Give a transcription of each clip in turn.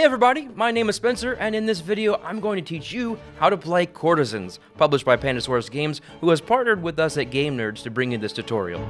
Hey everybody, my name is Spencer, and in this video I'm going to teach you how to play Courtisans, published by Pandasaurus Games, who has partnered with us at Game Nerdz to bring you this tutorial.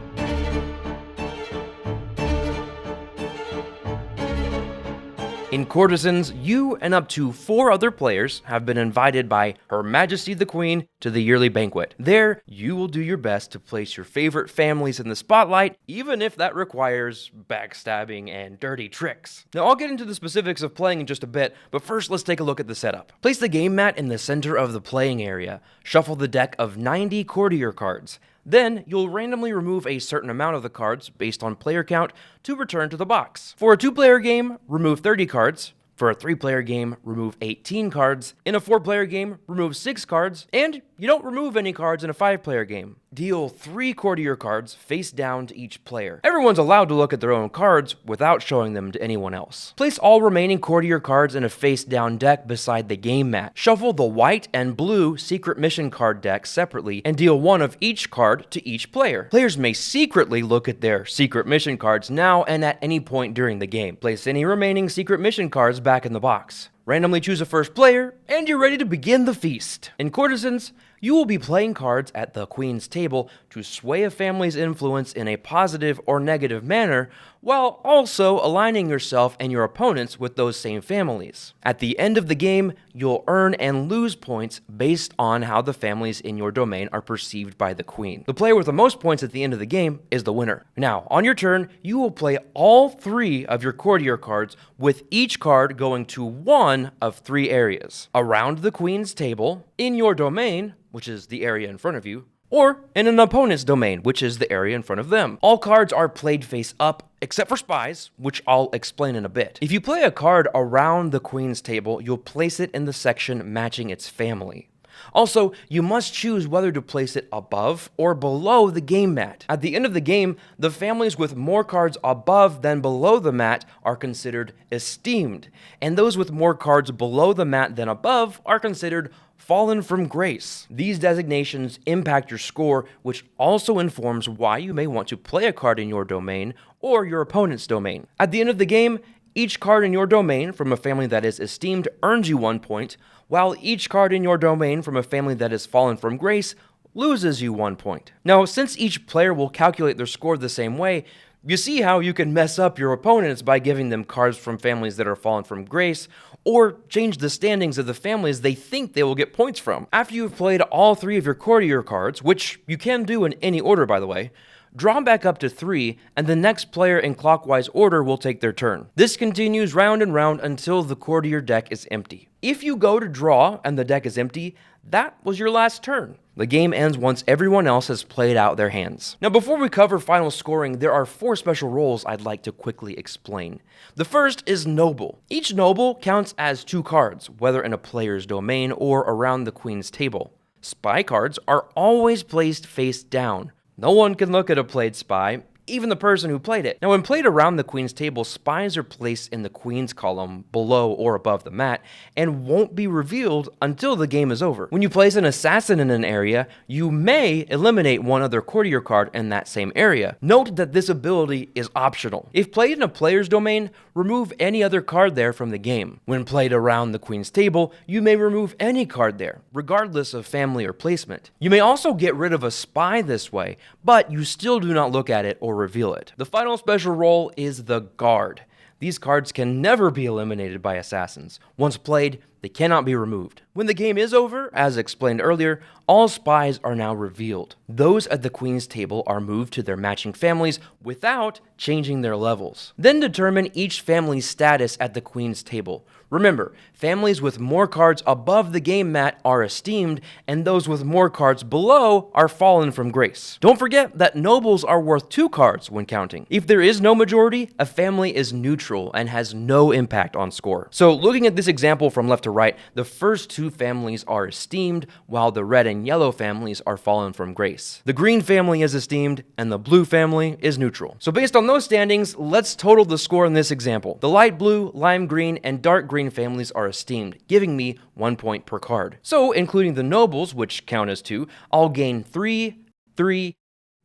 In Courtisans, you and up to 4 other players have been invited by Her Majesty the Queen to the yearly banquet. There, you will do your best to place your favorite families in the spotlight, even if that requires backstabbing and dirty tricks. Now, I'll get into the specifics of playing in just a bit, but first let's take a look at the setup. Place the game mat in the center of the playing area. Shuffle the deck of 90 courtier cards. Then, you'll randomly remove a certain amount of the cards based on player count to return to the box. For a 2-player game, remove 30 cards. For a 3-player game, remove 18 cards. In a 4-player game, remove 6 cards. And you don't remove any cards in a 5-player game. Deal 3 courtier cards face down to each player. Everyone's allowed to look at their own cards without showing them to anyone else. Place all remaining courtier cards in a face down deck beside the game mat. Shuffle the white and blue secret mission card deck separately and deal 1 of each card to each player. Players may secretly look at their secret mission cards now and at any point during the game. Place any remaining secret mission cards back in the box. Randomly choose a first player, and you're ready to begin the feast. In Courtisans, you will be playing cards at the Queen's table to sway a family's influence in a positive or negative manner, while also aligning yourself and your opponents with those same families. At the end of the game, you'll earn and lose points based on how the families in your domain are perceived by the Queen. The player with the most points at the end of the game is the winner. Now, on your turn, you will play all 3 of your courtier cards, with each card going to 1 of 3 areas. Around the Queen's table, in your domain, which is the area in front of you, or in an opponent's domain, which is the area in front of them. All cards are played face up, except for spies, which I'll explain in a bit. If you play a card around the Queen's table, you'll place it in the section matching its family. Also, you must choose whether to place it above or below the game mat. At the end of the game, the families with more cards above than below the mat are considered esteemed, and those with more cards below the mat than above are considered fallen from grace. These designations impact your score, which also informs why you may want to play a card in your domain or your opponent's domain. At the end of the game, each card in your domain from a family that is esteemed earns you 1 point, while each card in your domain from a family that has fallen from grace loses you 1 point. Now, since each player will calculate their score the same way, you see how you can mess up your opponents by giving them cards from families that are fallen from grace, or change the standings of the families they think they will get points from. After you've played all 3 of your courtier cards, which you can do in any order by the way, draw back up to 3, and the next player in clockwise order will take their turn. This continues round and round until the courtier deck is empty. If you go to draw and the deck is empty, that was your last turn. The game ends once everyone else has played out their hands. Now, before we cover final scoring, there are 4 special roles I'd like to quickly explain. The first is Noble. Each Noble counts as 2 cards, whether in a player's domain or around the Queen's table. Spy cards are always placed face down. No one can look at a played spy, even the person who played it. Now, when played around the Queen's table, spies are placed in the Queen's column below or above the mat and won't be revealed until the game is over. When you place an assassin in an area, you may eliminate 1 other courtier card in that same area. Note that this ability is optional. If played in a player's domain, remove any other card there from the game. When played around the Queen's table, you may remove any card there, regardless of family or placement. You may also get rid of a spy this way, but you still do not look at it or reveal it. The final special role is the Guard. These cards can never be eliminated by assassins. Once played, they cannot be removed. When the game is over, as explained earlier, all spies are now revealed. Those at the Queen's table are moved to their matching families without changing their levels. Then determine each family's status at the Queen's table. Remember, families with more cards above the game mat are esteemed, and those with more cards below are fallen from grace. Don't forget that nobles are worth 2 cards when counting. If there is no majority, a family is neutral and has no impact on score. So looking at this example from left to right, the first 2 families are esteemed, while the red and yellow families are fallen from grace. The green family is esteemed, and the blue family is neutral. So based on those standings, let's total the score in this example. The light blue, lime green, and dark green families are esteemed, giving me 1 point per card. So, including the nobles, which count as 2, I'll gain 3, 3,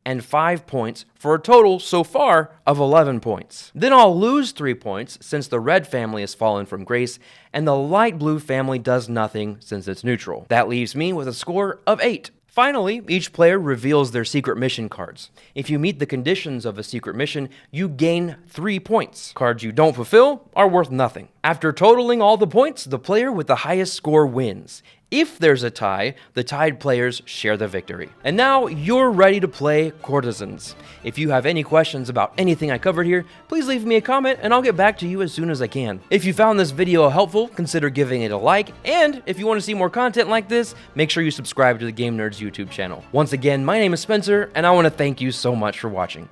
and 5 points for a total so far of 11 points. Then I'll lose 3 points since the red family has fallen from grace and the light blue family does nothing since it's neutral. That leaves me with a score of 8. Finally, each player reveals their secret mission cards. If you meet the conditions of a secret mission, you gain 3 points. Cards you don't fulfill are worth nothing. After totaling all the points, the player with the highest score wins. If there's a tie, the tied players share the victory. And now you're ready to play Courtisans. If you have any questions about anything I covered here, please leave me a comment and I'll get back to you as soon as I can. If you found this video helpful, consider giving it a like, and if you want to see more content like this, make sure you subscribe to the Game Nerdz YouTube channel. Once again, my name is Spencer, and I want to thank you so much for watching.